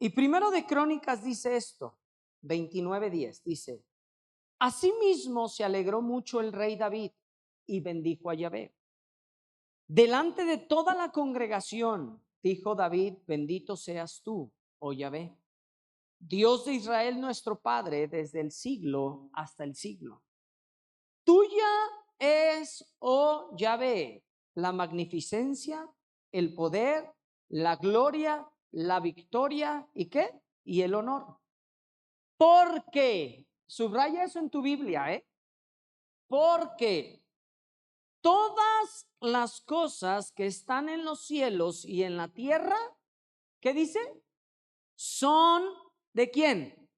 Y Primero de Crónicas dice esto, 29:10, dice: Asimismo se alegró mucho el rey David y bendijo a Yahvé. Delante de toda la congregación dijo David: bendito seas tú, oh Yahvé, Dios de Israel nuestro Padre, desde el siglo hasta el siglo. Tuya es, oh Yahvé, la magnificencia, el poder, la gloria, la victoria, ¿y qué? Y el honor. Porque, subraya eso en tu Biblia, porque todas las cosas que están en los cielos y en la tierra, ¿qué dice? Son ¿de quién?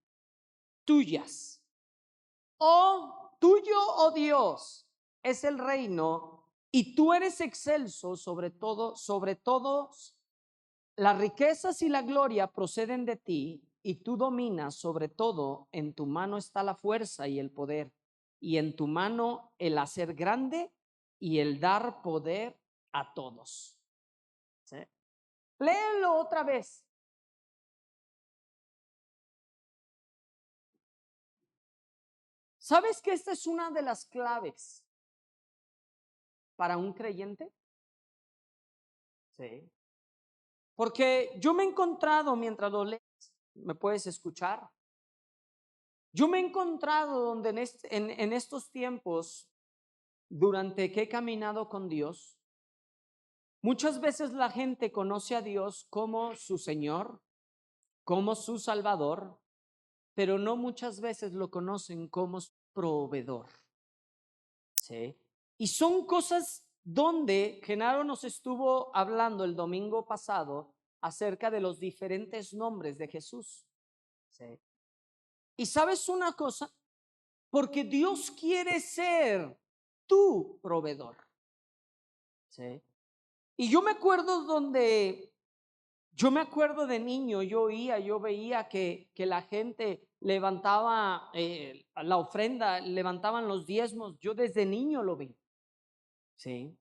Tuyas. Tuyo, oh Dios, es el reino, y tú eres excelso sobre todo, sobre todos. Las riquezas y la gloria proceden de ti, y tú dominas sobre todo. En tu mano está la fuerza y el poder, y en tu mano el hacer grande y el dar poder a todos. ¿Sí? Léelo otra vez. ¿Sabes que esta es una de las claves para un creyente? Sí. Porque yo me he encontrado, mientras lo lees, me puedes escuchar. Yo me he encontrado donde en estos tiempos, durante que he caminado con Dios, muchas veces la gente conoce a Dios como su Señor, como su Salvador, pero no muchas veces lo conocen como su proveedor. ¿Sí? Y son cosas donde Genaro nos estuvo hablando el domingo pasado acerca de los diferentes nombres de Jesús. ¿Sí? Y sabes una cosa, porque Dios quiere ser tu proveedor. ¿Sí? Y yo me acuerdo de niño, yo veía que la gente levantaba la ofrenda, levantaban los diezmos. Yo desde niño lo vi. ¿Sí?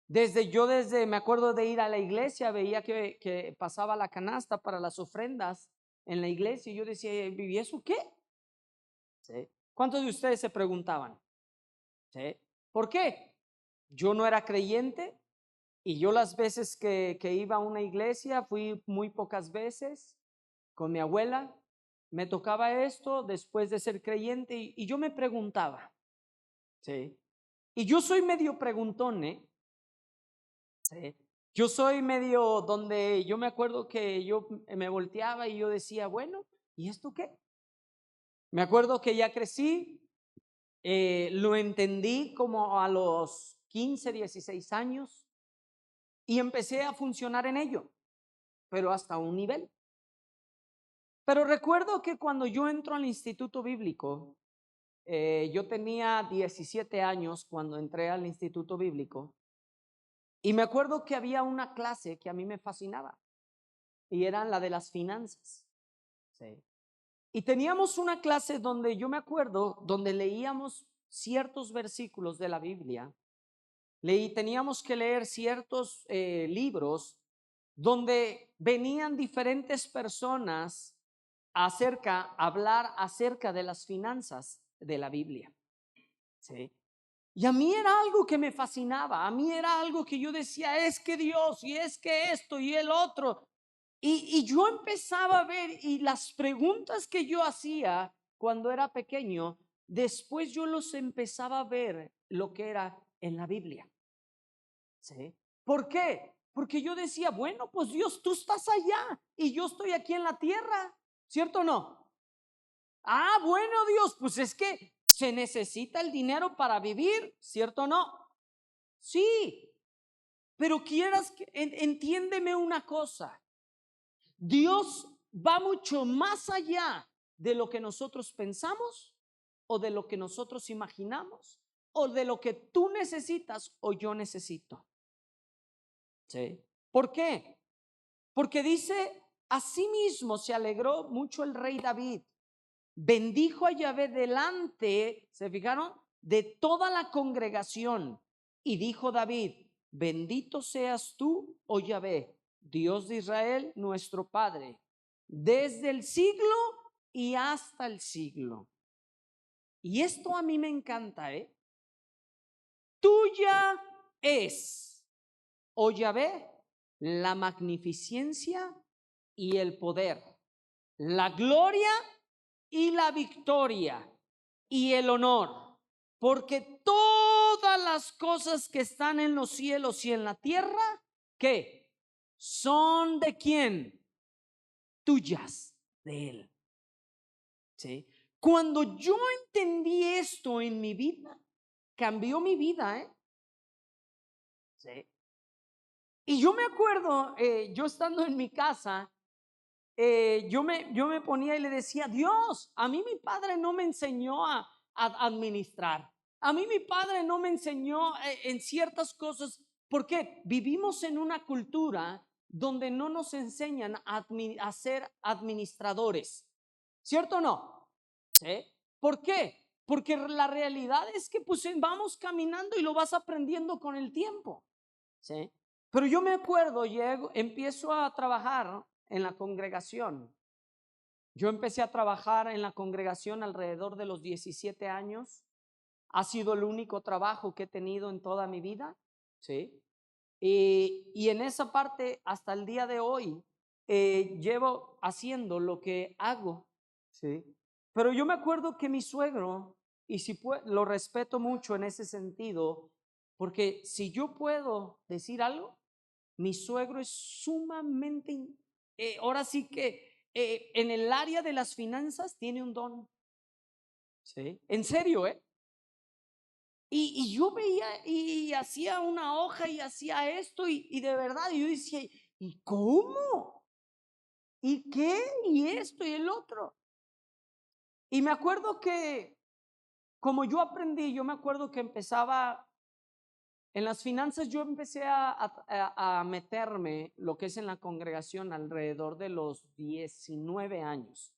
Me acuerdo de ir a la iglesia, veía que pasaba la canasta para las ofrendas en la iglesia, y yo decía: ¿y eso qué? ¿Sí? ¿Cuántos de ustedes se preguntaban? ¿Sí? ¿Por qué? Yo no era creyente, y yo las veces que iba a una iglesia, fui muy pocas veces con mi abuela. Me tocaba esto después de ser creyente, y yo me preguntaba. ¿Sí? Y yo soy medio preguntón, ¿sí? Yo soy medio donde yo me acuerdo que yo me volteaba y yo decía: bueno, ¿y esto qué? Me acuerdo que ya crecí, lo entendí como a los 15, 16 años, y empecé a funcionar en ello, pero hasta un nivel. Pero recuerdo que cuando yo entro al instituto bíblico, yo tenía 17 años cuando entré al instituto bíblico, y me acuerdo que había una clase que a mí me fascinaba, y era la de las finanzas. ¿Sí? Y teníamos una clase donde yo me acuerdo, donde leíamos ciertos versículos de la Biblia. Teníamos que leer ciertos libros donde venían diferentes personas a hablar acerca de las finanzas de la Biblia. ¿Sí? Y a mí era algo que me fascinaba, a mí era algo que yo decía: es que Dios, y es que esto y el otro. Y yo empezaba a ver, y las preguntas que yo hacía cuando era pequeño, después yo los empezaba a ver lo que era en la Biblia. ¿Sí? ¿Por qué? Porque yo decía: bueno, pues Dios, tú estás allá y yo estoy aquí en la tierra, ¿cierto o no? Ah, bueno, Dios, pues es que se necesita el dinero para vivir, ¿cierto o no? Sí, pero entiéndeme una cosa. Dios va mucho más allá de lo que nosotros pensamos, o de lo que nosotros imaginamos, o de lo que tú necesitas o yo necesito. ¿Sí? ¿Por qué? Porque dice: asimismo se alegró mucho el rey David, bendijo a Yahvé delante, ¿se fijaron?, de toda la congregación, y dijo David: bendito seas tú, oh Yahvé, Dios de Israel nuestro Padre, desde el siglo y hasta el siglo. Y esto a mí me encanta, ¿eh? Tuya es, oh Yahvé, la magnificencia y el poder, la gloria y la victoria y el honor, porque todas las cosas que están en los cielos y en la tierra, ¿qué? Son de quién? Tuyas, de Él. ¿Sí? Cuando yo entendí esto en mi vida, cambió mi vida, ¿eh? ¿Sí? Y yo me acuerdo, yo estando en mi casa, yo me ponía y le decía, Dios, a mí mi padre no me enseñó a administrar. A mí mi padre no me enseñó en ciertas cosas, porque vivimos en una cultura donde no nos enseñan a ser administradores. ¿Cierto o no? ¿Sí? ¿Por qué? Porque la realidad es que pues vamos caminando y lo vas aprendiendo con el tiempo. ¿Sí? Pero yo me acuerdo, empiezo a trabajar en la congregación. Yo empecé a trabajar en la congregación alrededor de los 17 años. Ha sido el único trabajo que he tenido en toda mi vida, ¿sí? Y en esa parte, hasta el día de hoy, llevo haciendo lo que hago, ¿sí? Pero yo me acuerdo que mi suegro, y si lo respeto mucho en ese sentido, porque si yo puedo decir algo, mi suegro es sumamente, ahora sí que en el área de las finanzas tiene un don, ¿sí? En serio, ¿eh? Y yo veía y hacía una hoja y hacía esto y de verdad yo decía, ¿y cómo? ¿Y qué? Y esto y el otro. Y me acuerdo que como yo aprendí, yo me acuerdo que empezaba en las finanzas, yo empecé a meterme lo que es en la congregación alrededor de los 19 años.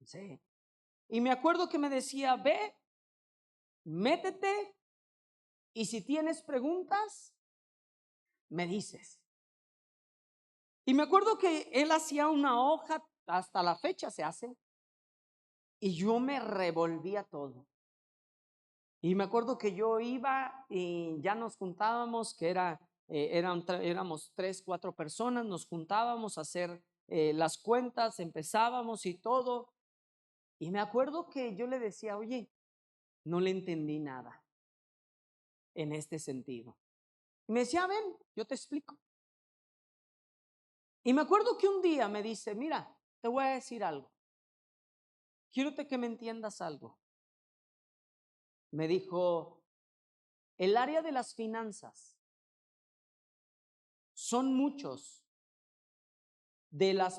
¿Sí? Y me acuerdo que me decía, ve, métete y si tienes preguntas, me dices. Y me acuerdo que él hacía una hoja, hasta la fecha se hace, y yo me revolvía todo. Y me acuerdo que yo iba y ya nos juntábamos, que éramos 3, 4 personas, nos juntábamos a hacer las cuentas, empezábamos y todo. Y me acuerdo que yo le decía, oye, no le entendí nada en este sentido. Y me decía, ven, yo te explico. Y me acuerdo que un día me dice, mira, te voy a decir algo. Quiero que me entiendas algo. Me dijo, el área de las finanzas son muchas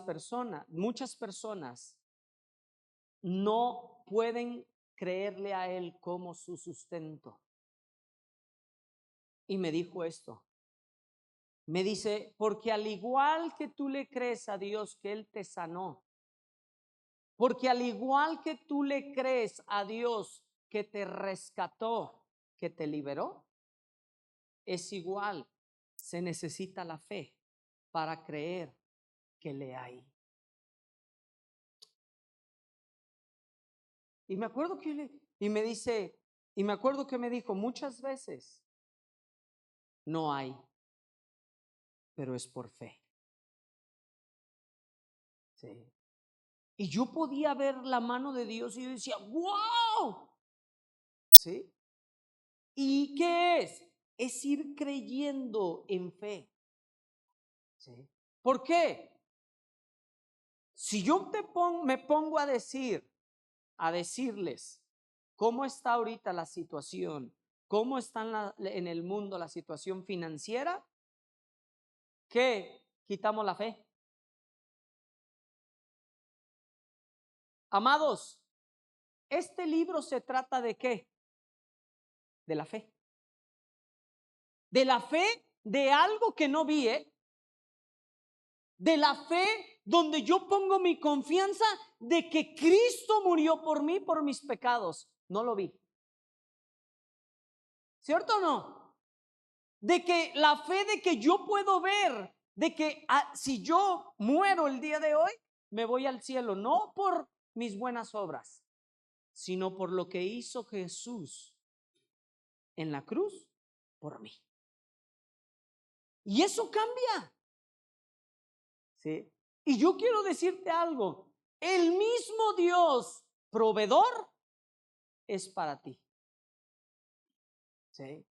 personas no pueden creerle a él como su sustento. Y me dijo esto. Me dice, porque al igual que tú le crees a Dios que Él te sanó, porque al igual que tú le crees a Dios que te rescató, que te liberó, es igual, se necesita la fe para creer que le hay. Y me acuerdo y me dice, y me acuerdo que me dijo muchas veces, no hay, pero es por fe. Sí. Y yo podía ver la mano de Dios y yo decía, wow. ¿Sí? ¿Y qué es? Es ir creyendo en fe. ¿Sí? ¿Por qué? Si yo me pongo a decirles cómo está ahorita la situación, cómo está en el mundo la situación financiera, ¿qué? Quitamos la fe. Amados, este libro se trata de ¿qué? De la fe. De la fe de algo que no vi, ¿eh? De la fe donde yo pongo mi confianza de que Cristo murió por mí, por mis pecados. No lo vi. ¿Cierto o no? De que la fe de que yo puedo ver, de que si yo muero el día de hoy, me voy al cielo, no por mis buenas obras, sino por lo que hizo Jesús en la cruz por mí. Y eso cambia. ¿Sí? Y yo quiero decirte algo, el mismo Dios proveedor es para ti. ¿Sí?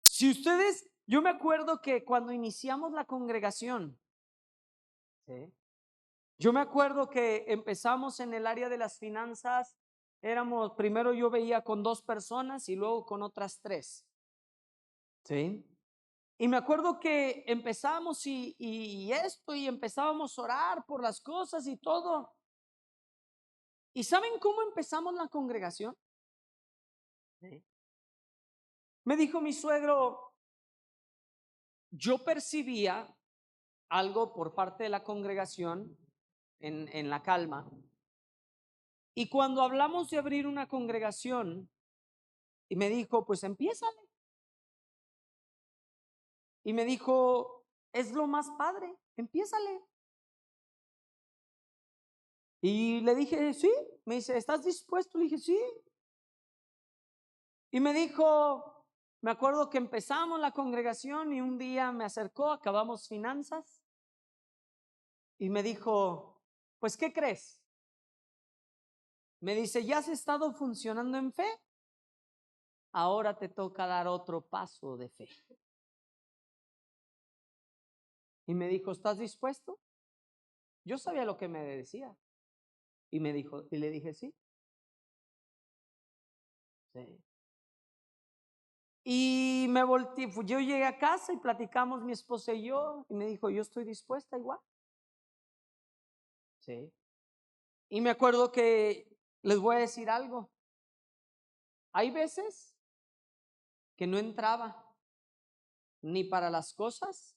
Si ustedes, yo me acuerdo que cuando iniciamos la congregación, ¿sí? Yo me acuerdo que empezamos en el área de las finanzas, primero yo veía con 2 personas y luego con otras 3. ¿Sí? Y me acuerdo que empezamos y empezábamos a orar por las cosas y todo. ¿Y saben cómo empezamos la congregación? ¿Sí? Me dijo mi suegro, yo percibía algo por parte de la congregación en la calma. Y cuando hablamos de abrir una congregación, y me dijo, pues empiézale. Y me dijo, es lo más padre, empiézale. Y le dije, sí. Me dice, ¿estás dispuesto? Le dije, sí. Y me dijo, me acuerdo que empezamos la congregación y un día me acercó, acabamos finanzas. Y me dijo, pues, ¿qué crees? Me dice, ¿ya has estado funcionando en fe? Ahora te toca dar otro paso de fe. Y me dijo, ¿estás dispuesto? Yo sabía lo que me decía. Y me dijo, y le dije, sí. Sí. Y me volteé, yo llegué a casa y platicamos mi esposa y yo, y me dijo, yo estoy dispuesta igual. Sí. Y me acuerdo que les voy a decir algo. Hay veces que no entraba ni para las cosas,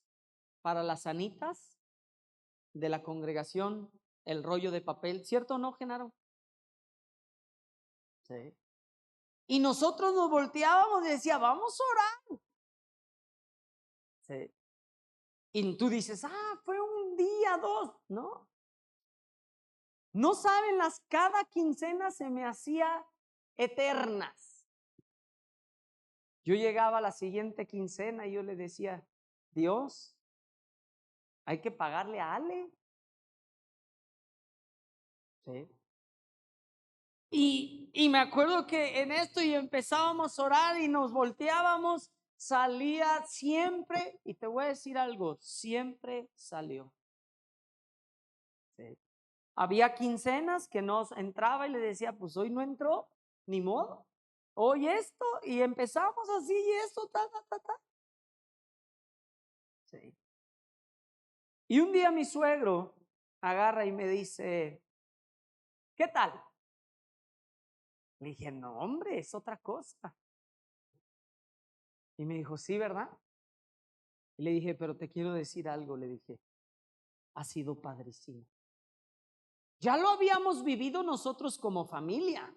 para las anitas de la congregación, el rollo de papel, ¿cierto o no, Genaro? Sí. Y nosotros nos volteábamos y decía, vamos a orar. Sí. Y tú dices, fue un día, 2, ¿no? No saben, cada quincena se me hacía eternas. Yo llegaba a la siguiente quincena y yo le decía, Dios, hay que pagarle a Ale. Sí. Y me acuerdo que en esto y empezábamos a orar y nos volteábamos, salía siempre, y te voy a decir algo, siempre salió. Sí. Había quincenas que nos entraba y le decía, pues hoy no entró, ni modo. Hoy esto, y empezamos así y esto, ta. Sí. Y un día mi suegro agarra y me dice, ¿qué tal? Le dije, no, hombre, es otra cosa. Y me dijo, sí, ¿verdad? Y le dije, pero te quiero decir algo, le dije, ha sido padrísimo. Ya lo habíamos vivido nosotros como familia.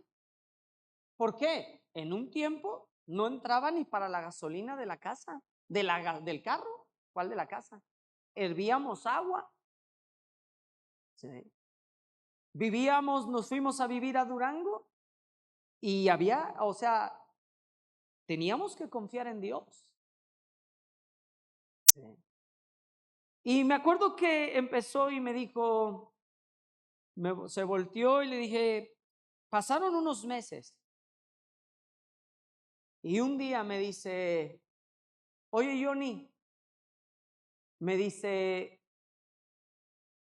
¿Por qué? En un tiempo no entraba ni para la gasolina de la casa, del carro. ¿Cuál de la casa? Hervíamos agua. Sí. Nos fuimos a vivir a Durango y teníamos que confiar en Dios. Sí. Y me acuerdo que empezó y me dijo, se volteó y le dije, pasaron unos meses. Y un día me dice, oye Johnny, me dice,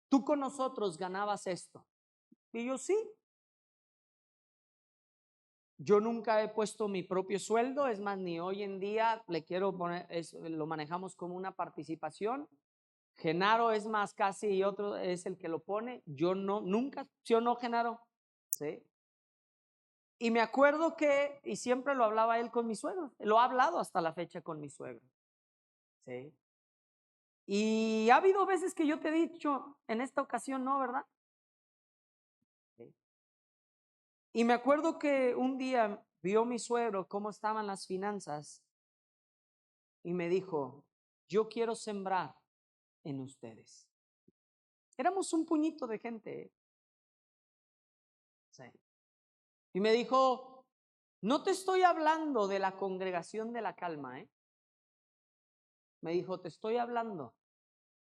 tú con nosotros ganabas esto. Y yo sí. Yo nunca he puesto mi propio sueldo, es más, ni hoy en día le quiero poner, lo manejamos como una participación. Genaro es más casi y otro es el que lo pone. Yo no, nunca, ¿sí o no, Genaro? Sí. Y me acuerdo y siempre lo hablaba él con mi suegro, lo ha hablado hasta la fecha con mi suegro. Sí. Y ha habido veces que yo te he dicho, en esta ocasión no, ¿verdad? Sí. Y me acuerdo que un día vio mi suegro cómo estaban las finanzas y me dijo, yo quiero sembrar en ustedes. Éramos un puñito de gente. Sí. Y me dijo, no te estoy hablando de la congregación de la calma, ¿eh? Me dijo, te estoy hablando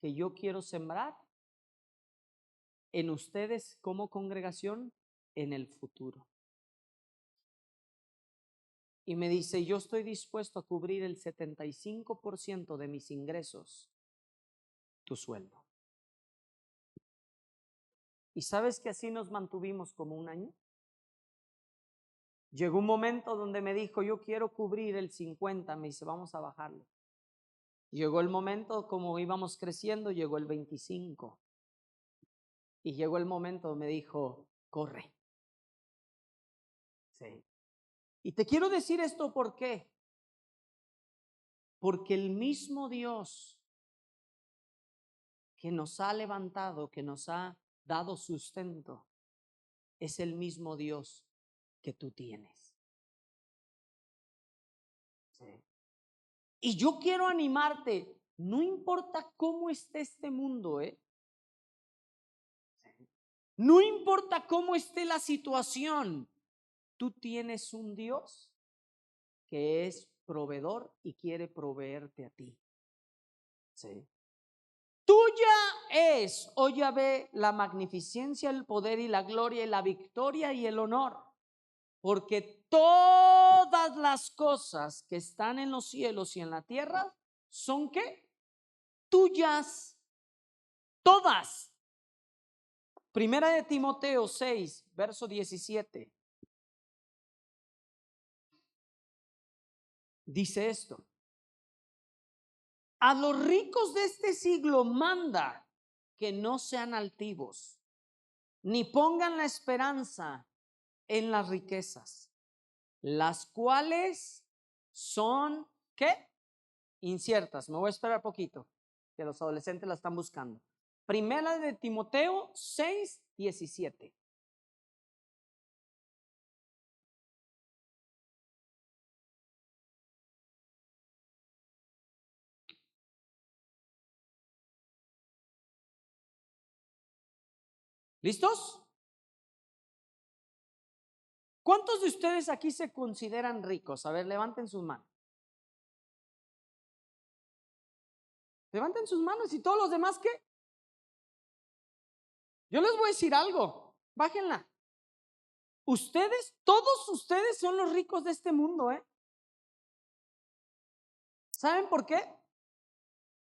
que yo quiero sembrar en ustedes como congregación en el futuro. Y me dice, yo estoy dispuesto a cubrir el 75% de mis ingresos, tu sueldo. ¿Y sabes que así nos mantuvimos como un año? Llegó un momento donde me dijo, yo quiero cubrir el 50%, me dice, vamos a bajarlo. Llegó el momento, como íbamos creciendo, llegó el 25%. Y llegó el momento, me dijo, corre. Sí. Y te quiero decir esto, ¿por qué? Porque el mismo Dios que nos ha levantado, que nos ha dado sustento, es el mismo Dios que tú tienes. Sí. Y yo quiero animarte, no importa cómo esté este mundo, no importa cómo esté la situación, tú tienes un Dios que es proveedor y quiere proveerte a ti. Sí. Tuya es, oh Yahvé, la magnificencia, el poder y la gloria y la victoria y el honor, porque todas las cosas que están en los cielos y en la tierra son ¿qué? Tuyas, todas. Primera de Timoteo 6, verso 17. Dice esto: a los ricos de este siglo manda que no sean altivos, ni pongan la esperanza en las riquezas, las cuales son, ¿qué? Inciertas. Me voy a esperar poquito, que los adolescentes la están buscando. Primera de Timoteo 6, 17. ¿Listos? ¿Cuántos de ustedes aquí se consideran ricos? A ver, levanten sus manos. Levanten sus manos. ¿Y todos los demás qué? Yo les voy a decir algo. Bájenla. Ustedes, todos ustedes son los ricos de este mundo, ¿eh? ¿Saben por qué?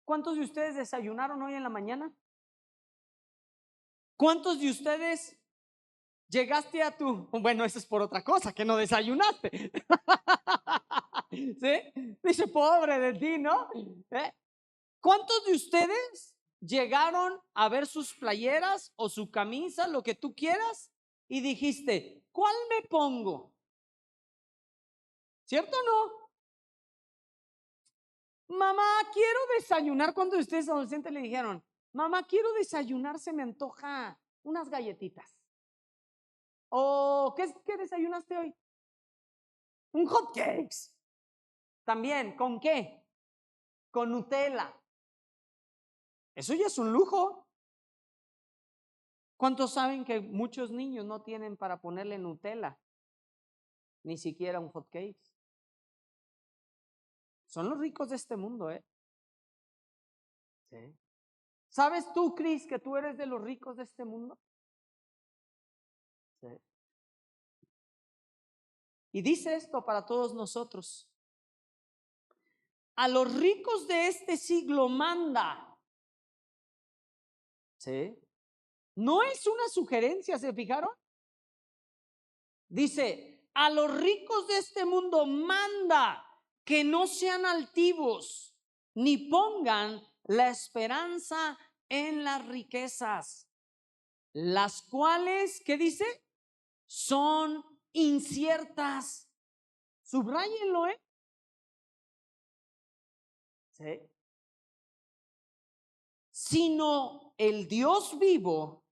¿Cuántos de ustedes desayunaron hoy en la mañana? ¿Cuántos de ustedes llegaste a tu... Bueno, eso es por otra cosa, que no desayunaste. ¿Sí? Dice, pobre de ti, ¿no? ¿Cuántos de ustedes llegaron a ver sus playeras o su camisa, lo que tú quieras, y dijiste, ¿cuál me pongo? ¿Cierto o no? Mamá, quiero desayunar. ¿Cuántos de ustedes adolescentes le dijeron, mamá, quiero desayunar, se me antoja unas galletitas? ¿O qué desayunaste hoy? Un hot cakes. También, ¿con qué? Con Nutella. Eso ya es un lujo. ¿Cuántos saben que muchos niños no tienen para ponerle Nutella? Ni siquiera un hot cake. Son los ricos de este mundo, ¿eh? Sí. ¿Sabes tú, Cris, que tú eres de los ricos de este mundo? Sí. Y dice esto para todos nosotros: a los ricos de este siglo manda. ¿Sí? No es una sugerencia, ¿se fijaron? Dice, a los ricos de este mundo manda que no sean altivos, ni pongan la esperanza en las riquezas, las cuales, ¿qué dice? Son inciertas. Subrayenlo, ¿eh? Sí. Sino el Dios vivo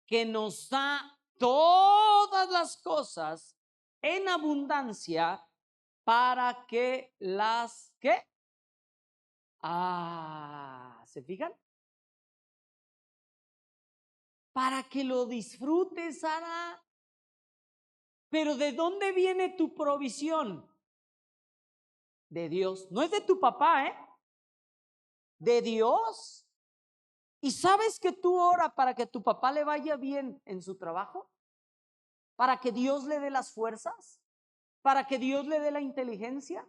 que nos da todas las cosas en abundancia para que las, ¿qué? ¿Se fijan? para que lo disfrutes, Sara. Pero ¿de dónde viene tu provisión? De Dios. No es de tu papá, de Dios. ¿Y sabes que tú oras para que tu papá le vaya bien en su trabajo? ¿Para que Dios le dé las fuerzas? ¿Para que Dios le dé la inteligencia?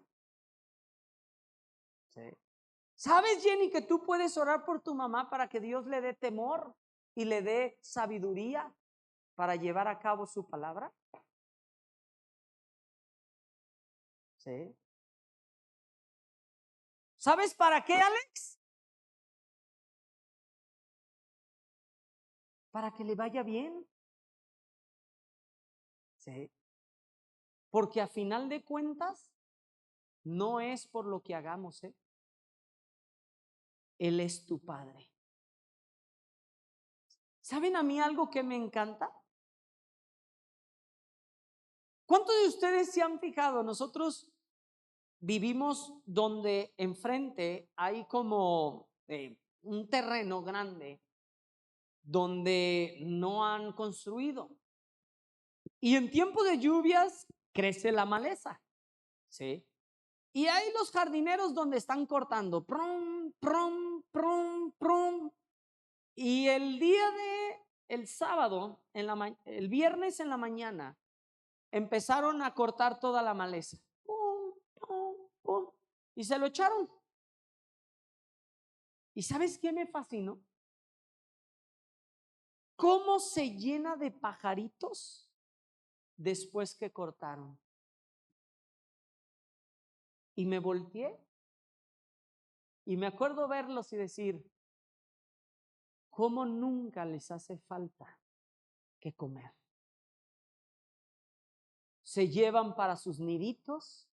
Sí. ¿Sabes, Jenny, que tú puedes orar por tu mamá para que Dios le dé temor y le dé sabiduría para llevar a cabo su palabra? Sí. ¿Sabes para qué, Alex? Para que le vaya bien. Sí. Porque a final de cuentas, no es por lo que hagamos, Él es tu Padre. ¿Saben a mí algo que me encanta? ¿Cuántos de ustedes se han fijado? Nosotros vivimos donde enfrente hay como un terreno grande donde no han construido. Y en tiempo de lluvias crece la maleza, ¿sí? Y hay los jardineros donde están cortando, prum, prum, prum, prum. Y el sábado, el viernes en la mañana, empezaron a cortar toda la maleza. Pum, pum, pum, y se lo echaron. ¿Y sabes qué me fascinó? ¿Cómo se llena de pajaritos después que cortaron? Y me volteé y me acuerdo verlos y decir, ¿cómo nunca les hace falta que comer? Se llevan para sus niditos,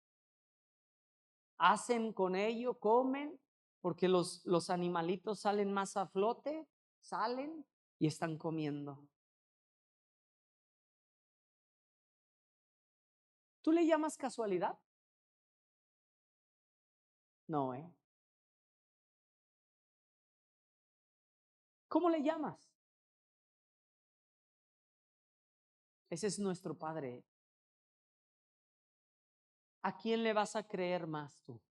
hacen con ello, comen, porque los animalitos salen más a flote, salen y están comiendo. ¿Tú le llamas casualidad? No, ¿Cómo le llamas? Ese es nuestro Padre. ¿A quién le vas a creer más tú?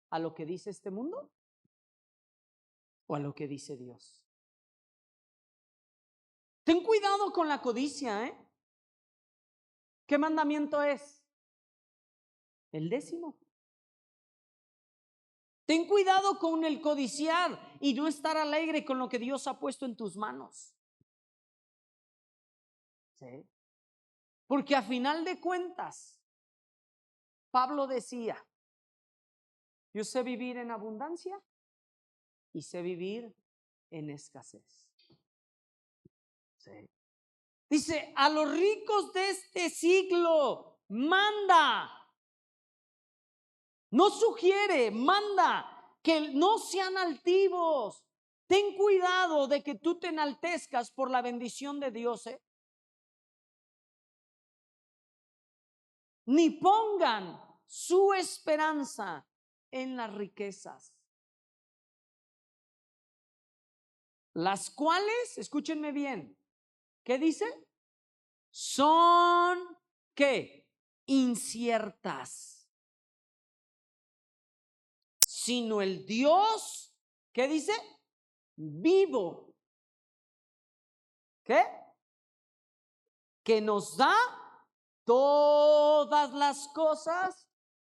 ¿A lo que dice este mundo o a lo que dice Dios? Ten cuidado con la codicia, ¿Qué mandamiento es? El 10º. Ten cuidado con el codiciar y no estar alegre con lo que Dios ha puesto en tus manos. ¿Sí? Porque a final de cuentas, Pablo decía, yo sé vivir en abundancia y sé vivir en escasez. Sí. Dice, a los ricos de este siglo, manda. No sugiere, manda que no sean altivos. Ten cuidado de que tú te enaltezcas por la bendición de Dios, Ni pongan su esperanza en las riquezas, las cuales, escúchenme bien, ¿qué dice? Son, ¿qué? Inciertas. Sino el Dios, ¿qué dice? Vivo. ¿Qué? Que nos da todas las cosas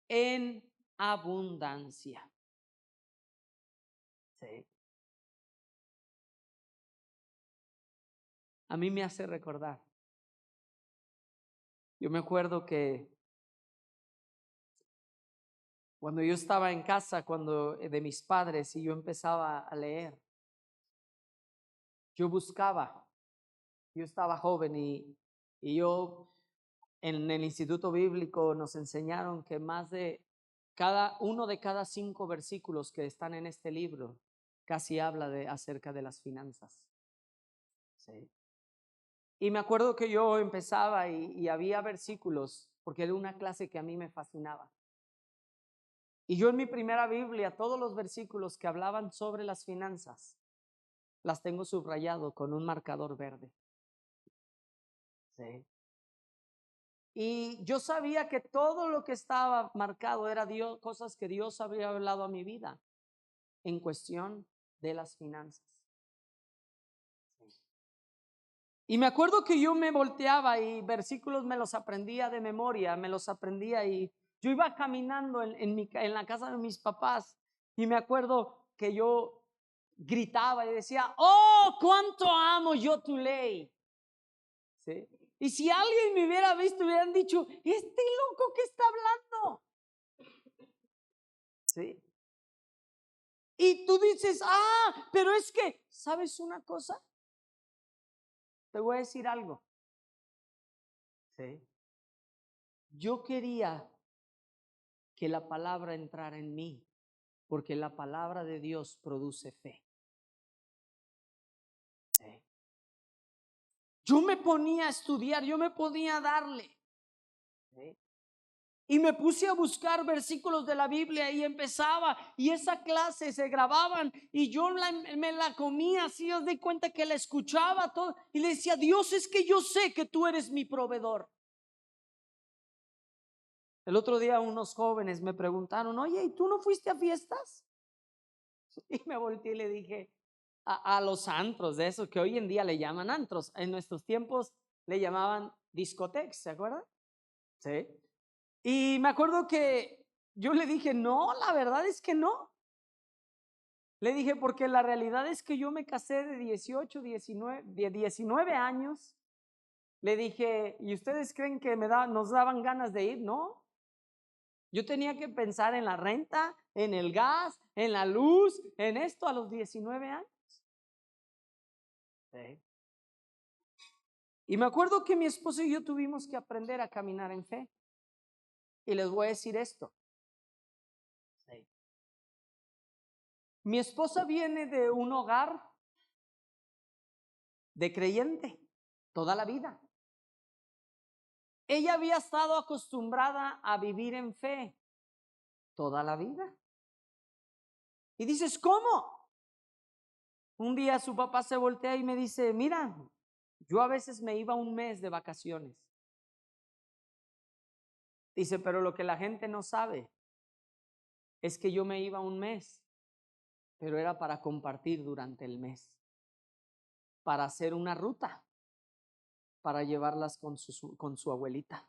en abundancia. Sí. A mí me hace recordar. Yo me acuerdo que cuando yo estaba en casa, cuando de mis padres y yo empezaba a leer, yo buscaba, yo estaba joven y yo en el instituto bíblico nos enseñaron que uno de cada 5 versículos que están en este libro casi habla acerca de las finanzas. Sí. Y me acuerdo que yo empezaba y había versículos, porque era una clase que a mí me fascinaba. Y yo en mi primera Biblia, todos los versículos que hablaban sobre las finanzas, las tengo subrayado con un marcador verde. Sí. Y yo sabía que todo lo que estaba marcado era Dios, cosas que Dios había hablado a mi vida en cuestión de las finanzas. Y me acuerdo que yo me volteaba y versículos me los aprendía de memoria, me los aprendía y yo iba caminando en la casa de mis papás y me acuerdo que yo gritaba y decía, oh, cuánto amo yo tu ley. ¿Sí? Y si alguien me hubiera visto, hubieran dicho, este loco que está hablando. ¿Sí? Y tú dices, pero es que, ¿sabes una cosa? Te voy a decir algo. ¿Sí? Yo quería que la palabra entrara en mí, porque la palabra de Dios produce fe. ¿Sí? Yo me ponía a estudiar, yo me ponía a darle. ¿Sí? Y me puse a buscar versículos de la Biblia y empezaba, y esa clase se grababan y yo me la comía así, os di cuenta que la escuchaba todo y le decía, Dios, es que yo sé que tú eres mi proveedor. El otro día unos jóvenes me preguntaron, oye, ¿y tú no fuiste a fiestas? Y me volteé y le dije, a los antros de esos que hoy en día le llaman antros, en nuestros tiempos le llamaban discotecas, ¿se acuerdan? Sí. Y me acuerdo que yo le dije, no, la verdad es que no. Le dije, porque la realidad es que yo me casé de 18, 19, de 19 años. Le dije, ¿y ustedes creen que nos daban ganas de ir? No. Yo tenía que pensar en la renta, en el gas, en la luz, en esto a los 19 años. Sí. Y me acuerdo que mi esposo y yo tuvimos que aprender a caminar en fe. Y les voy a decir esto. Sí. Mi esposa viene de un hogar de creyente toda la vida. Ella había estado acostumbrada a vivir en fe toda la vida. Y dices, ¿cómo? Un día su papá se voltea y me dice, mira, yo a veces me iba un mes de vacaciones. Dice, pero lo que la gente no sabe es que yo me iba un mes, pero era para compartir durante el mes, para hacer una ruta, para llevarlas con su abuelita.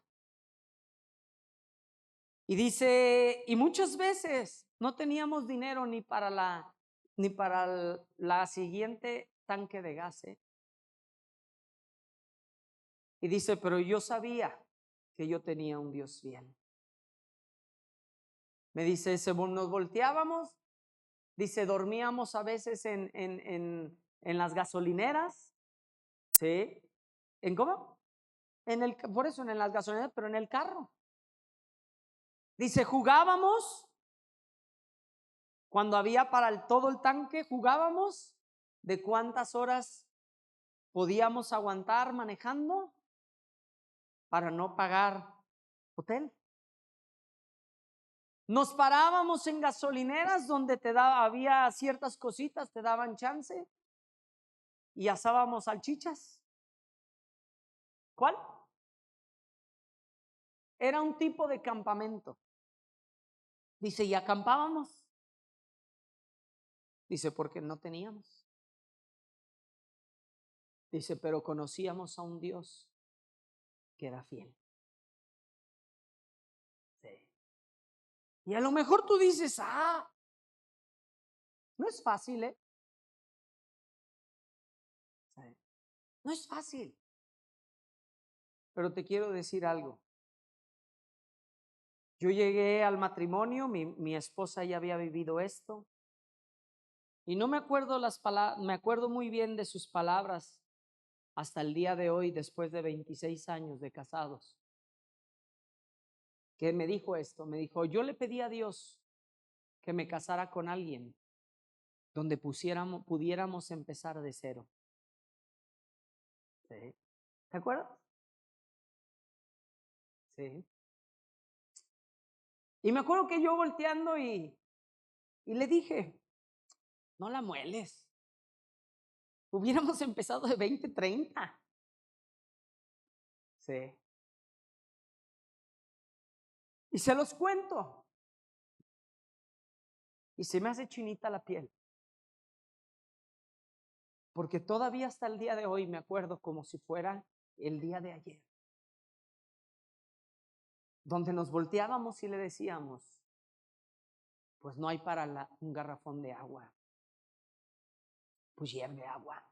Y dice, y muchas veces no teníamos dinero ni para la siguiente tanque de gas. Y dice, pero yo sabía que yo tenía un Dios fiel. Me dice, nos volteábamos, dice, dormíamos a veces en las gasolineras, ¿sí? ¿En cómo? Por eso en las gasolineras, pero en el carro. Dice, jugábamos, cuando había para todo el tanque, jugábamos de cuántas horas podíamos aguantar manejando para no pagar hotel. Nos parábamos en gasolineras donde había ciertas cositas, te daban chance y asábamos salchichas. ¿Cuál? Era un tipo de campamento. Dice, y acampábamos. Dice, porque no teníamos. Dice, pero conocíamos a un Dios que era fiel. Sí. Y a lo mejor tú dices, no es fácil, ¿eh? Sí. No es fácil. Pero te quiero decir algo. Yo llegué al matrimonio, mi esposa ya había vivido esto. Y no me acuerdo las palabras, me acuerdo muy bien de sus palabras hasta el día de hoy, después de 26 años de casados. Que me dijo esto, me dijo, yo le pedí a Dios que me casara con alguien donde pudiéramos empezar de cero. ¿Sí? ¿Te acuerdas? Sí. Y me acuerdo que yo volteando y le dije, no la mueles. Hubiéramos empezado de 20, 30. Sí. Y se los cuento. Y se me hace chinita la piel. Porque todavía hasta el día de hoy me acuerdo como si fuera el día de ayer. Donde nos volteábamos y le decíamos, pues no hay para un garrafón de agua. Pues hierve agua.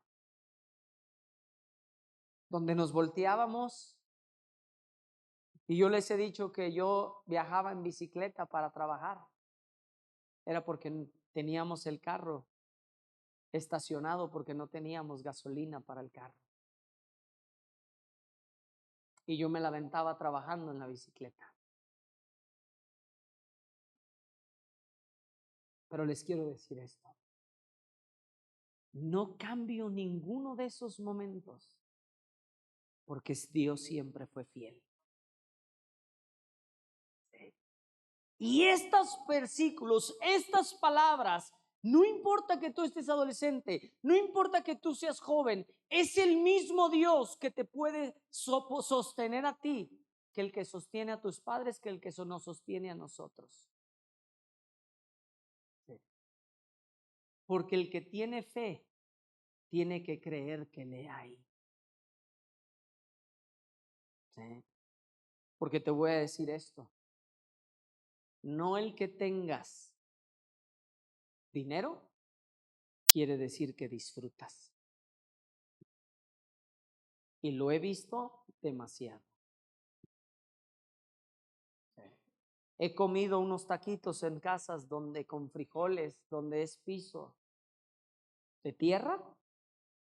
Donde nos volteábamos y yo les he dicho que yo viajaba en bicicleta para trabajar. Era porque teníamos el carro estacionado porque no teníamos gasolina para el carro. Y yo me la aventaba trabajando en la bicicleta. Pero les quiero decir esto. No cambio ninguno de esos momentos porque Dios siempre fue fiel. Y estos versículos, estas palabras, no importa que tú estés adolescente, no importa que tú seas joven, es el mismo Dios que te puede sostener a ti, que el que sostiene a tus padres, que el que nos sostiene a nosotros. Sí. Porque el que tiene fe, tiene que creer que le hay. Sí. Porque te voy a decir esto. No el que tengas dinero quiere decir que disfrutas. Y lo he visto demasiado. Sí. He comido unos taquitos en casas donde con frijoles, donde es piso de tierra,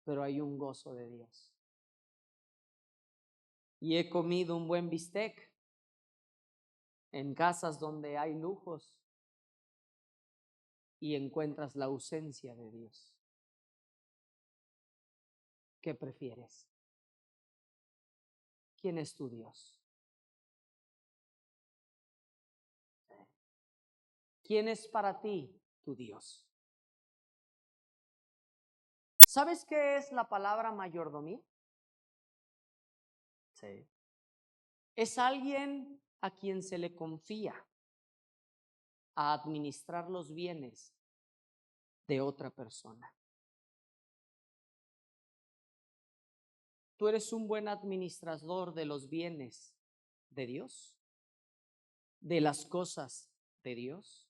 pero hay un gozo de Dios. Y he comido un buen bistec en casas donde hay lujos y encuentras la ausencia de Dios. ¿Qué prefieres? ¿Quién es tu Dios? ¿Quién es para ti tu Dios? ¿Sabes qué es la palabra mayordomía? Sí. Es alguien a quien se le confía a administrar los bienes de otra persona. ¿Tú eres un buen administrador de los bienes de Dios? ¿De las cosas de Dios?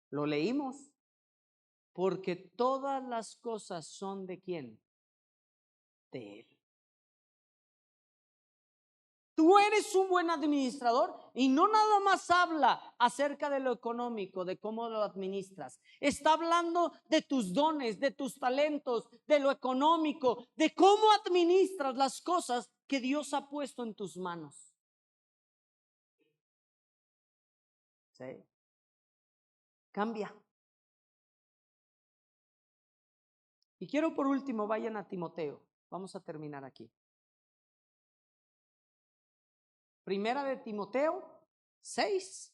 Lo leímos. Porque todas las cosas son ¿de quién? De Él. Tú eres un buen administrador y no nada más habla acerca de lo económico, de cómo lo administras. Está hablando de tus dones, de tus talentos, de lo económico, de cómo administras las cosas que Dios ha puesto en tus manos. ¿Sí? Cambia. Y quiero por último, vayan a Timoteo. Vamos a terminar aquí. Primera de Timoteo 6.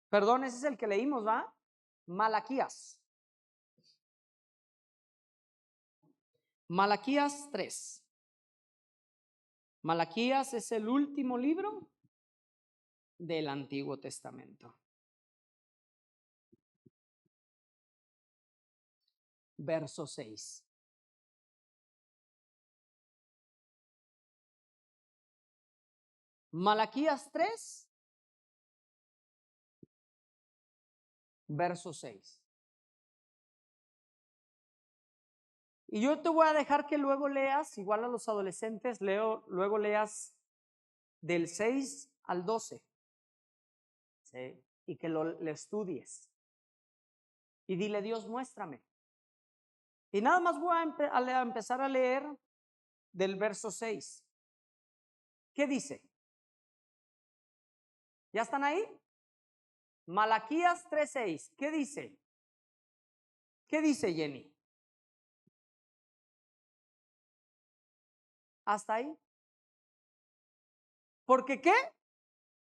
Perdón, ese es el que leímos, ¿va? Malaquías. Malaquías 3. Malaquías es el último libro del Antiguo Testamento. Verso 6. Malaquías 3, verso 6. Y yo te voy a dejar que luego leas, igual a los adolescentes, luego leas del 6 al 12. ¿Sí? Y que le estudies. Y dile, Dios, muéstrame. Y nada más voy a empezar a leer del verso 6. ¿Qué dice? ¿Ya están ahí? Malaquías 3:6. ¿Qué dice? ¿Qué dice, Jenny? ¿Hasta ahí? ¿Porque qué?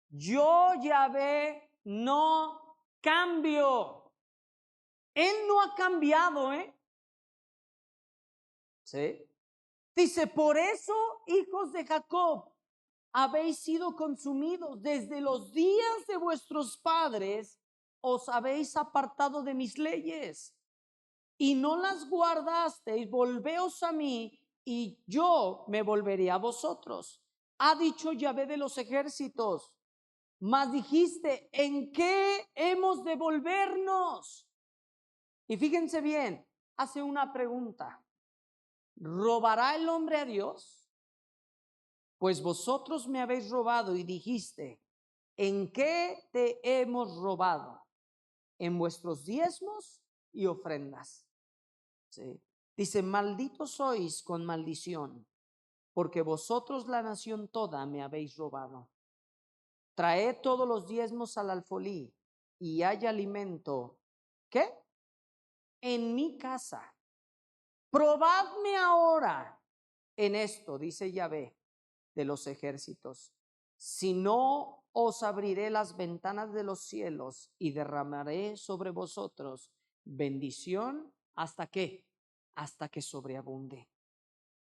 Yo, Yahvé, no cambio. Él no ha cambiado, ¿eh? ¿Sí? Dice, por eso, hijos de Jacob, habéis sido consumidos desde los días de vuestros padres, os habéis apartado de mis leyes y no las guardasteis. Volveos a mí y yo me volveré a vosotros. Ha dicho Yahvé de los ejércitos. Mas dijiste, ¿en qué hemos de volvernos? Y fíjense bien, hace una pregunta. ¿Robará el hombre a Dios? Pues vosotros me habéis robado. Y dijiste, ¿en qué te hemos robado? En vuestros diezmos y ofrendas. ¿Sí? Dice, malditos sois con maldición, porque vosotros la nación toda me habéis robado. Traed todos los diezmos al alfolí y haya alimento. ¿Qué? En mi casa. Probadme ahora en esto, dice Yahvé de los ejércitos, si no os abriré las ventanas de los cielos y derramaré sobre vosotros bendición hasta que sobreabunde.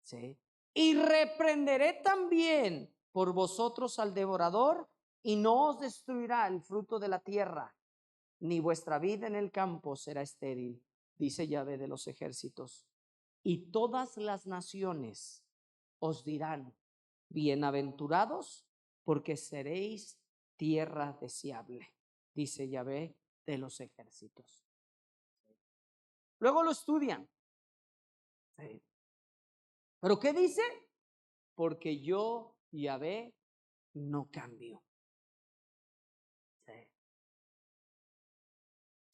¿Sí? Y reprenderé también por vosotros al devorador y no os destruirá el fruto de la tierra, ni vuestra vida en el campo será estéril, dice Yahvé de los ejércitos. Y todas las naciones os dirán, bienaventurados, porque seréis tierra deseable, dice Yahvé de los ejércitos. Luego lo estudian. ¿Sí? ¿Pero qué dice? Porque yo, Yahvé, no cambio. ¿Sí?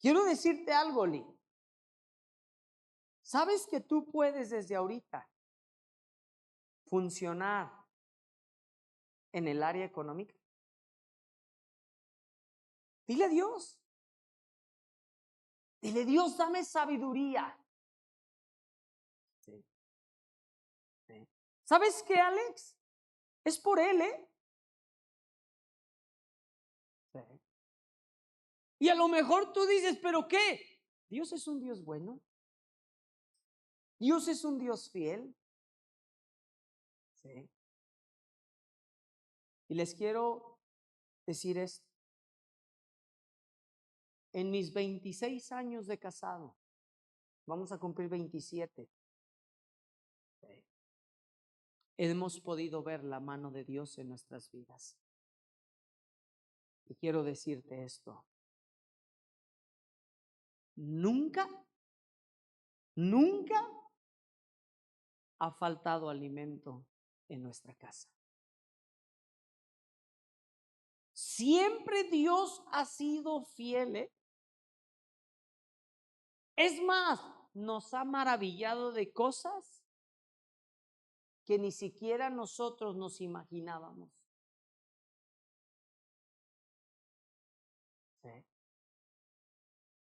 Quiero decirte algo, Lee. ¿Sabes que tú puedes desde ahorita funcionar en el área económica? Dile a Dios. Dile, Dios, dame sabiduría. Sí. Sí. ¿Sabes qué, Alex? Es por Él, ¿eh? Sí. Y a lo mejor tú dices, ¿pero qué? Dios es un Dios bueno. Dios es un Dios fiel. Sí. Y les quiero decir esto. En mis 26 años de casado, vamos a cumplir 27, sí, hemos podido ver la mano de Dios en nuestras vidas. Y quiero decirte esto. Nunca ha faltado alimento en nuestra casa. Siempre Dios ha sido fiel, ¿eh? Es más, nos ha maravillado de cosas que ni siquiera nosotros nos imaginábamos. ¿Sí?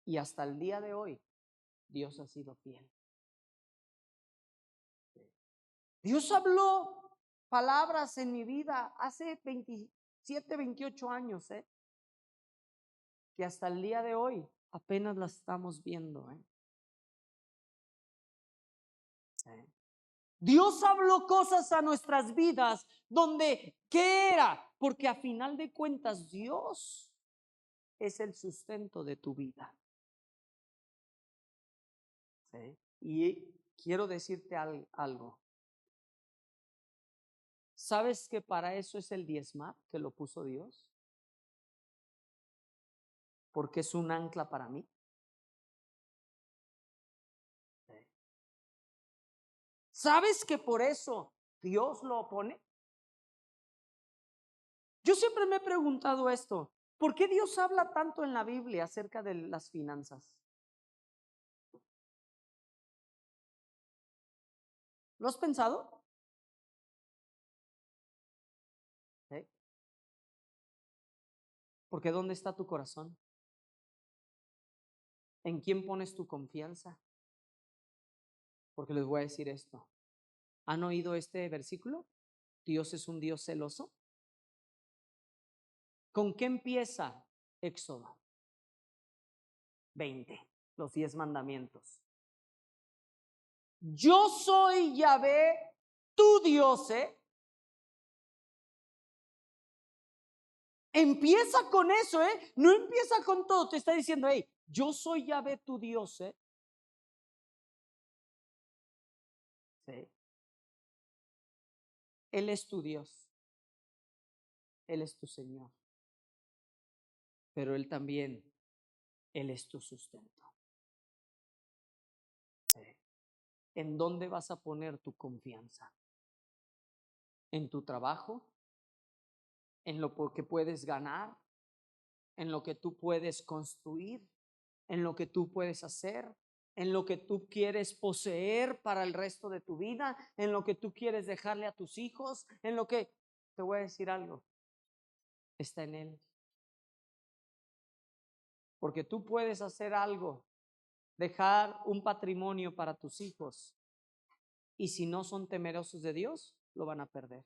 Y hasta el día de hoy, Dios ha sido fiel. ¿Sí? Dios habló palabras en mi vida hace 27, 28 años, que hasta el día de hoy apenas las estamos viendo. ¿Sí? Dios habló cosas a nuestras vidas donde, ¿qué era? Porque a final de cuentas Dios es el sustento de tu vida. ¿Sí? Y quiero decirte algo. ¿Sabes que para eso es el diezmar que lo puso Dios? Porque es un ancla para mí. ¿Sí? ¿Sabes que por eso Dios lo pone? Yo siempre me he preguntado esto. ¿Por qué Dios habla tanto en la Biblia acerca de las finanzas? ¿Lo has pensado? ¿Sí? Porque ¿dónde está tu corazón? ¿En quién pones tu confianza? Porque les voy a decir esto. ¿Han oído este versículo? Dios es un Dios celoso. ¿Con qué empieza Éxodo? 20, los 10 mandamientos. Yo soy Yahvé, tu Dios. Empieza con eso, no empieza con todo. Te está diciendo, hey, yo soy Yahvé, tu Dios. Sí. Él es tu Dios. Él es tu Señor. Pero Él también, Él es tu sustento. Sí. ¿En dónde vas a poner tu confianza? ¿En tu trabajo? ¿En lo que puedes ganar? ¿En lo que tú puedes construir? ¿En lo que tú puedes hacer? ¿En lo que tú quieres poseer para el resto de tu vida? ¿En lo que tú quieres dejarle a tus hijos? ¿En lo que, te voy a decir algo, está en Él? Porque tú puedes hacer algo, dejar un patrimonio para tus hijos, y si no son temerosos de Dios, lo van a perder.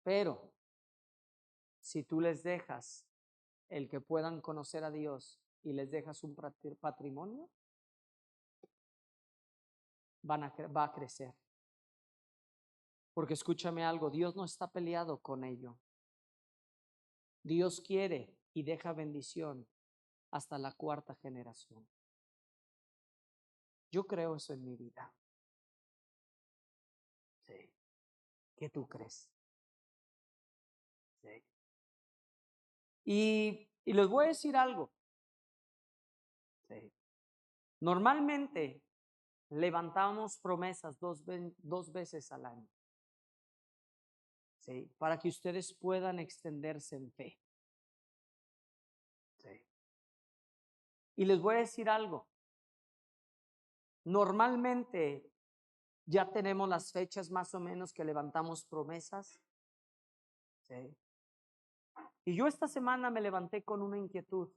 Pero si tú les dejas el que puedan conocer a Dios y les dejas un patrimonio, va a crecer. Porque escúchame algo, Dios no está peleado con ello. Dios quiere y deja bendición hasta la 4ª generación. Yo creo eso en mi vida. Sí. ¿Qué tú crees? Sí. Y les voy a decir algo. Sí. Normalmente levantamos promesas dos veces al año. Sí, para que ustedes puedan extenderse en fe. Sí. Y les voy a decir algo. Normalmente ya tenemos las fechas más o menos que levantamos promesas. Sí. Y yo esta semana me levanté con una inquietud.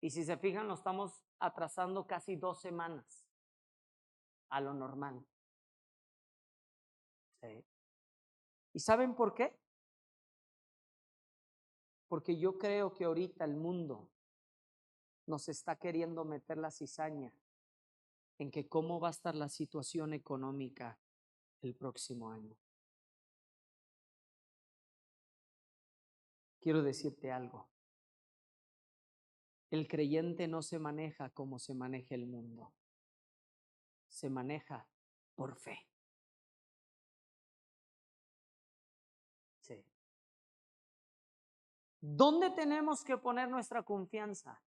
Y si se fijan, lo estamos atrasando casi 2 semanas a lo normal. Sí. ¿Y saben por qué? Porque yo creo que ahorita el mundo nos está queriendo meter la cizaña en que cómo va a estar la situación económica el próximo año. Quiero decirte algo. El creyente no se maneja como se maneja el mundo. Se maneja por fe. Sí. ¿Dónde tenemos que poner nuestra confianza?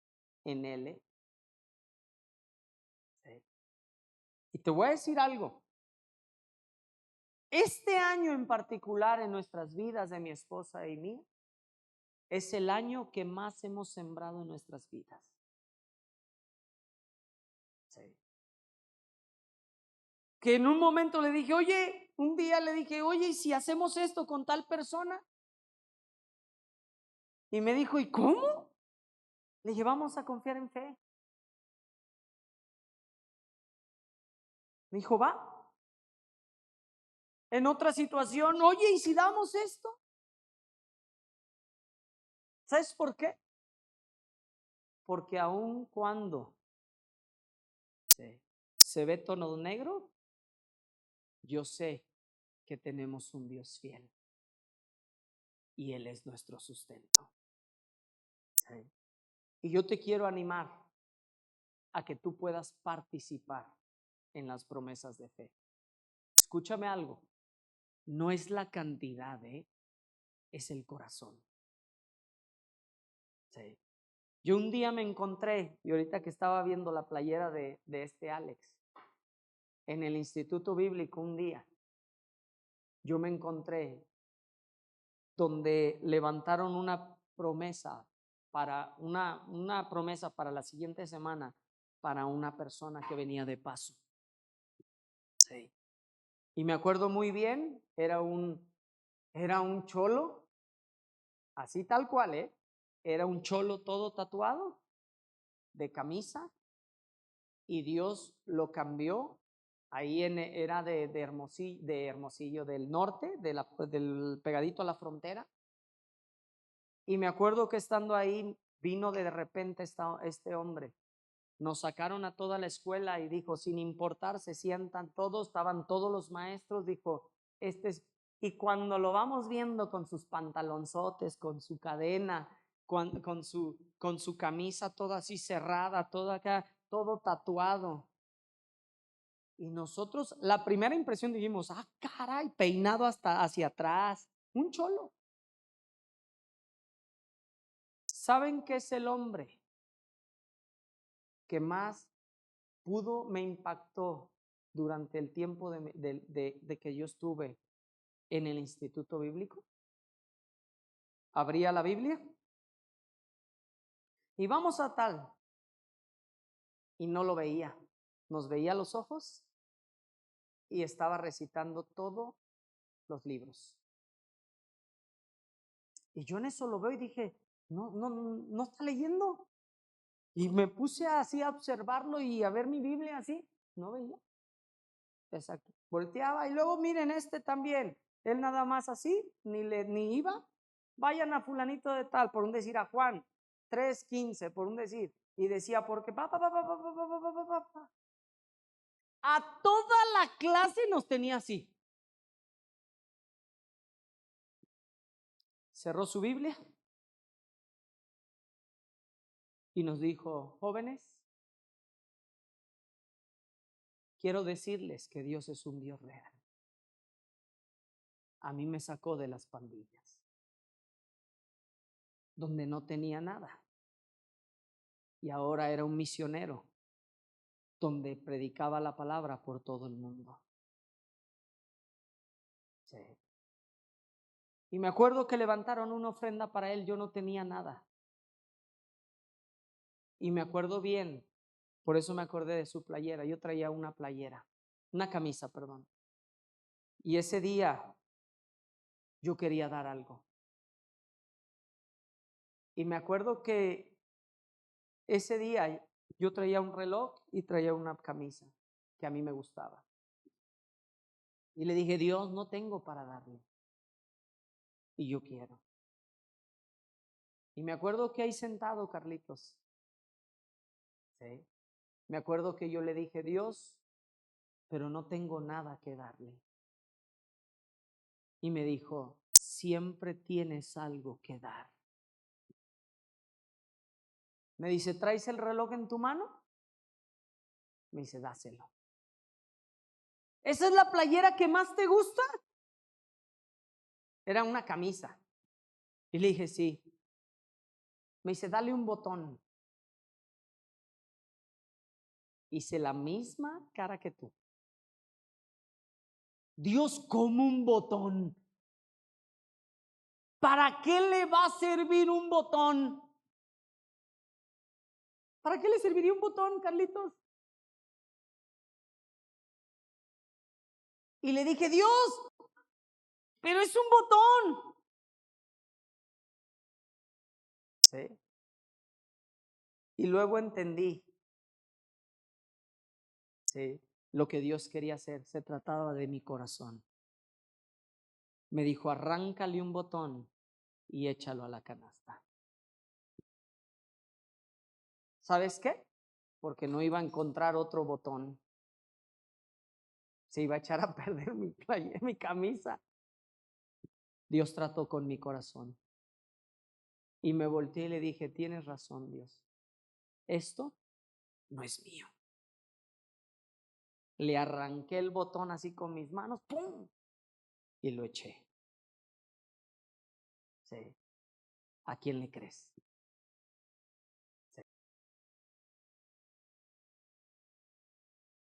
En Él. Sí. Y te voy a decir algo. Este año en particular en nuestras vidas, de mi esposa y mí, es el año que más hemos sembrado en nuestras vidas. Sí. Que en un momento le dije, oye, un día le dije, oye, ¿y si hacemos esto con tal persona? Y me dijo, ¿y cómo? Le dije, vamos a confiar en fe. Me dijo, va. En otra situación, oye, ¿y si damos esto? ¿Sabes por qué? Porque aun cuando se ve tono negro, yo sé que tenemos un Dios fiel y Él es nuestro sustento. Sí. Y yo te quiero animar a que tú puedas participar en las promesas de fe. Escúchame algo, no es la cantidad, es el corazón. Sí. Yo un día me encontré, y ahorita que estaba viendo la playera de este Alex, en el Instituto Bíblico un día, yo me encontré donde levantaron una promesa para una promesa para la siguiente semana para una persona que venía de paso. Sí. Y me acuerdo muy bien, era un cholo, así tal cual, era un cholo todo tatuado, de camisa, y Dios lo cambió. Ahí era de Hermosillo del Norte, del pegadito a la frontera. Y me acuerdo que estando ahí, vino de repente este hombre. Nos sacaron a toda la escuela y dijo, sin importar, se sientan todos, estaban todos los maestros, dijo, este es, y cuando lo vamos viendo con sus pantalonzotes, con su cadena, con su camisa toda así cerrada, toda acá, todo tatuado. Y nosotros, la primera impresión dijimos, ah, caray, peinado hasta hacia atrás, un cholo. ¿Saben qué es el hombre que más me impactó durante el tiempo de que yo estuve en el instituto bíblico? Abría la Biblia y vamos a tal, y no lo veía, nos veía a los ojos y estaba recitando todos los libros. Y yo en eso lo veo y dije, no está leyendo. Y me puse así a observarlo y a ver mi Biblia así, no veía. Exacto. Volteaba y luego miren este también, él nada más así, ni iba. Vayan a fulanito de tal, por un decir, a Juan 3:15, por un decir, y decía, porque a toda la clase nos tenía así. Cerró su Biblia y nos dijo, jóvenes, quiero decirles que Dios es un Dios real. A mí me sacó de las pandillas, donde no tenía nada, y ahora era un misionero, donde predicaba la palabra por todo el mundo. Sí. Y me acuerdo que levantaron una ofrenda para él, yo no tenía nada. Y me acuerdo bien, por eso me acordé de su playera, yo traía una playera, una camisa, perdón. Y ese día yo quería dar algo. Y me acuerdo que ese día yo traía un reloj y traía una camisa que a mí me gustaba. Y le dije, Dios, no tengo para darle. Y yo quiero. Y me acuerdo que ahí sentado, Carlitos, ¿sí? Me acuerdo que yo le dije, Dios, pero no tengo nada que darle. Y me dijo, siempre tienes algo que dar. Me dice, ¿traes el reloj en tu mano? Me dice, dáselo. ¿Esa es la playera que más te gusta? Era una camisa. Y le dije, sí. Me dice, dale un botón. Hice la misma cara que tú. Dios, como un botón. ¿Para qué le va a servir un botón? ¿Para qué le serviría un botón, Carlitos? Y le dije, Dios, pero es un botón. ¿Sí? Y luego entendí, ¿sí?, lo que Dios quería hacer. Se trataba de mi corazón. Me dijo, arráncale un botón y échalo a la canasta. ¿Sabes qué? Porque no iba a encontrar otro botón. Se iba a echar a perder mi camisa. Dios trató con mi corazón. Y me volteé y le dije, tienes razón, Dios. Esto no es mío. Le arranqué el botón así con mis manos, ¡pum!, y lo eché. Sí. ¿A quién le crees?